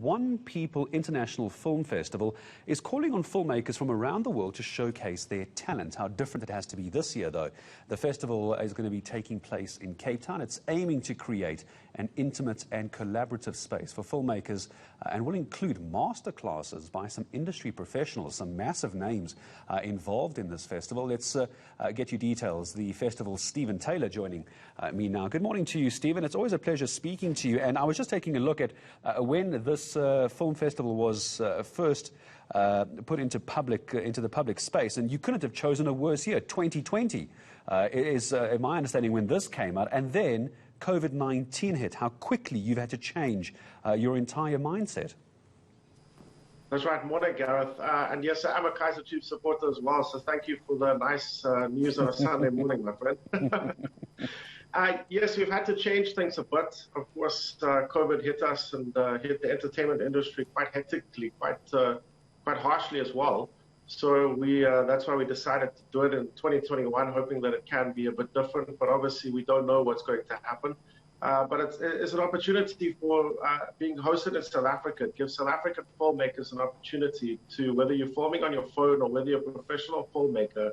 One People International Film Festival is calling on filmmakers from around the world to showcase their talent. How different it has to be this year, though. The festival is going to be taking place in Cape Town. It's aiming to create an intimate and collaborative space for filmmakers and will include masterclasses by some industry professionals, some massive names involved in this festival. Let's get you details. The festival's Stephen Taylor joining me now. Good morning to you, Stephen. It's always a pleasure speaking to you. And I was just taking a look at when this film festival was first put into the public space, and you couldn't have chosen a worse year. 2020 is, in my understanding, when this came out, and then COVID-19 hit. How quickly you've had to change your entire mindset. That's right. Morning, Gareth. And yes, I'm a Kaiser Chiefs supporter as well, so thank you for the nice news on a Sunday morning, my friend. Yes, we've had to change things a bit. Of course, COVID hit us and hit the entertainment industry quite hectically, quite harshly as well. So that's why we decided to do it in 2021, hoping that it can be a bit different. But obviously, we don't know what's going to happen. But it's an opportunity for being hosted in South Africa. It gives South African filmmakers an opportunity to, whether you're filming on your phone or whether you're a professional filmmaker,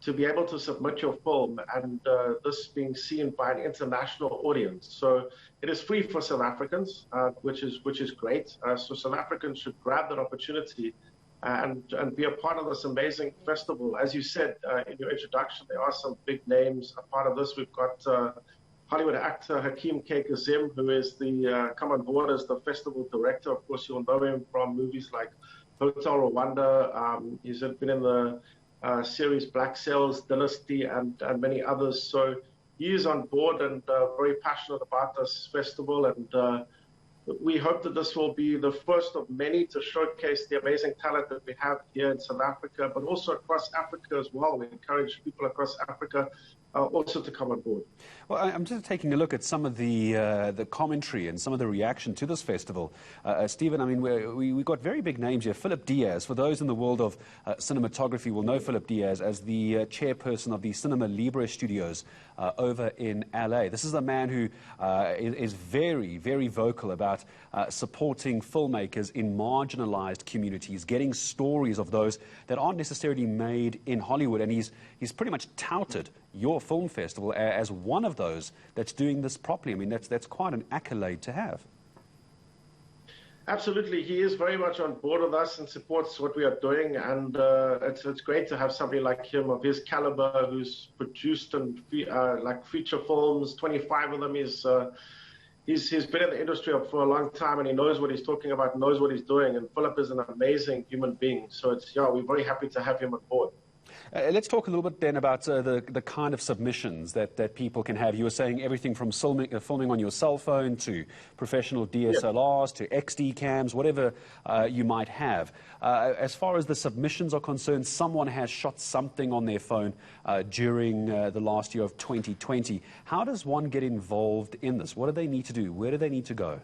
to be able to submit your film and this being seen by an international audience. So it is free for South Africans, which is great. So South Africans should grab that opportunity and be a part of this amazing festival. As you said in your introduction, there are some big names a part of this. We've got Hollywood actor Hakeem K. Kazim, who is come on board as the festival director. Of course, you'll know him from movies like Hotel Rwanda. He's been in the series Black Sails, Dynasty, and many others. So he is on board and very passionate about this festival. And we hope that this will be the first of many to showcase the amazing talent that we have here in South Africa, but also across Africa as well. We encourage people across Africa also to come on board. Well, I'm just taking a look at some of the commentary and some of the reaction to this festival. Stephen, I mean, we got very big names here. Philip Diaz, for those in the world of cinematography, will know Philip Diaz as the chairperson of the Cinema Libre Studios over in LA. This is a man who is very, very vocal about supporting filmmakers in marginalized communities, getting stories of those that aren't necessarily made in Hollywood. And he's pretty much touted your film festival as one of those that's doing this properly. I mean, that's quite an accolade to have. Absolutely. He is very much on board with us and supports what we are doing. And it's great to have somebody like him of his caliber who's produced and like feature films, 25 of them. He's been in the industry for a long time, and he knows what he's talking about, knows what he's doing. And Philip is an amazing human being. So we're very happy to have him on board. Let's talk a little bit then about the kind of submissions that people can have. You were saying everything from filming on your cell phone to professional DSLRs to XD cams, whatever you might have. As far as the submissions are concerned, someone has shot something on their phone during the last year of 2020. How does one get involved in this? What do they need to do? Where do they need to go?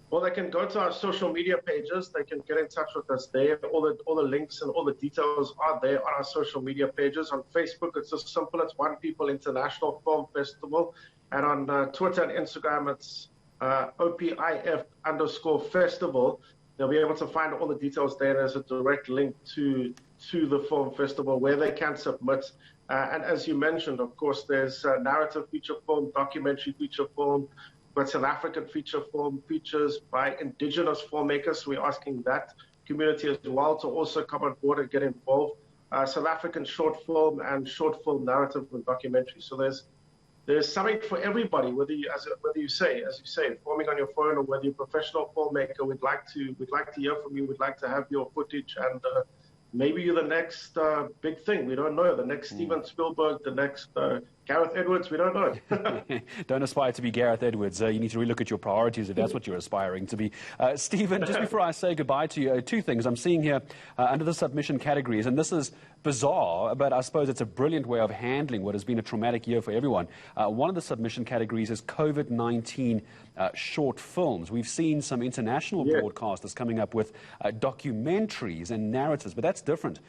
Well, they can go to our social media pages. They can get in touch with us there. All the links and all the details are there on our social media pages. On Facebook, it's just simple. It's One People International Film Festival. And on Twitter and Instagram, it's OPIF_festival. They'll be able to find all the details there. There's a direct link to the film festival where they can submit. And as you mentioned, of course, there's narrative feature film, documentary feature film, but South African feature film, features by indigenous filmmakers. We're asking that community as well to also come on board and get involved. South African short film and short film narrative and documentary. So there's something for everybody. Whether you say, filming on your phone, or whether you're a professional filmmaker, we'd like to hear from you. We'd like to have your footage, and maybe you're the next big thing. We don't know. The next Steven Spielberg, the next Gareth Edwards, we don't know. Don't aspire to be Gareth Edwards. You need to relook at your priorities if that's what you're aspiring to be. Stephen, just before I say goodbye to you, two things. I'm seeing here under the submission categories, and this is bizarre, but I suppose it's a brilliant way of handling what has been a traumatic year for everyone. One of the submission categories is COVID-19 short films. We've seen some international broadcasters coming up with documentaries and narratives, but that's different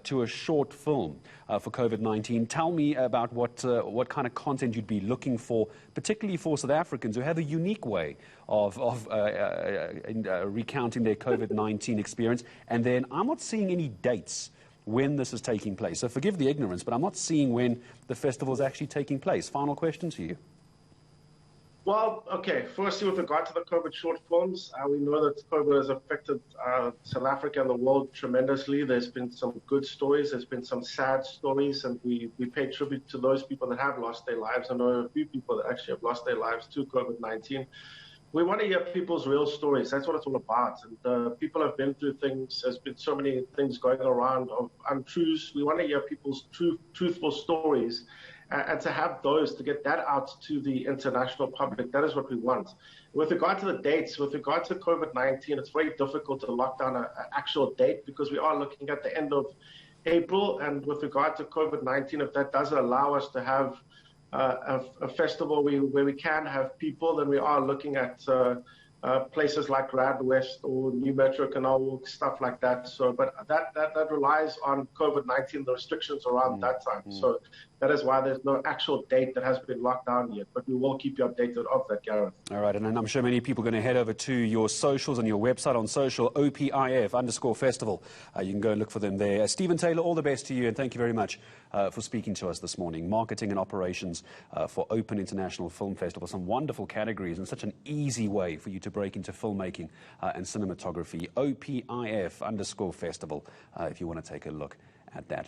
to a short film for COVID-19. Tell me about what what kind of content you'd be looking for, particularly for South Africans who have a unique way of recounting their COVID-19 experience. And then I'm not seeing any dates when this is taking place. So forgive the ignorance, but I'm not seeing when the festival is actually taking place. Final question to you. Well, okay, firstly, with regard to the COVID short films, we know that COVID has affected South Africa and the world tremendously. There's been some good stories, there's been some sad stories, and we pay tribute to those people that have lost their lives. I know a few people that actually have lost their lives to COVID-19. We want to hear people's real stories. That's what it's all about. And people have been through things. There's been so many things going around of untruths. We want to hear people's truthful stories. And to have those, to get that out to the international public, that is what we want. With regard to the dates, with regard to COVID-19, it's very difficult to lock down an actual date because we are looking at the end of April. And with regard to COVID-19, if that doesn't allow us to have a festival where we can have people, then we are looking at places like Rand West or New Metro Canal Walk, stuff like that. So, but that relies on COVID-19, the restrictions around that time. So that is why there's no actual date that has been locked down yet. But we will keep you updated of that, Gareth. All right, and I'm sure many people are going to head over to your socials and your website on social, OPIF_festival. You can go and look for them there. Stephen Taylor, all the best to you, and thank you very much for speaking to us this morning. Marketing and operations for Open International Film Festival. Some wonderful categories and such an easy way for you to break into filmmaking and cinematography. OPIF_festival, if you want to take a look at that.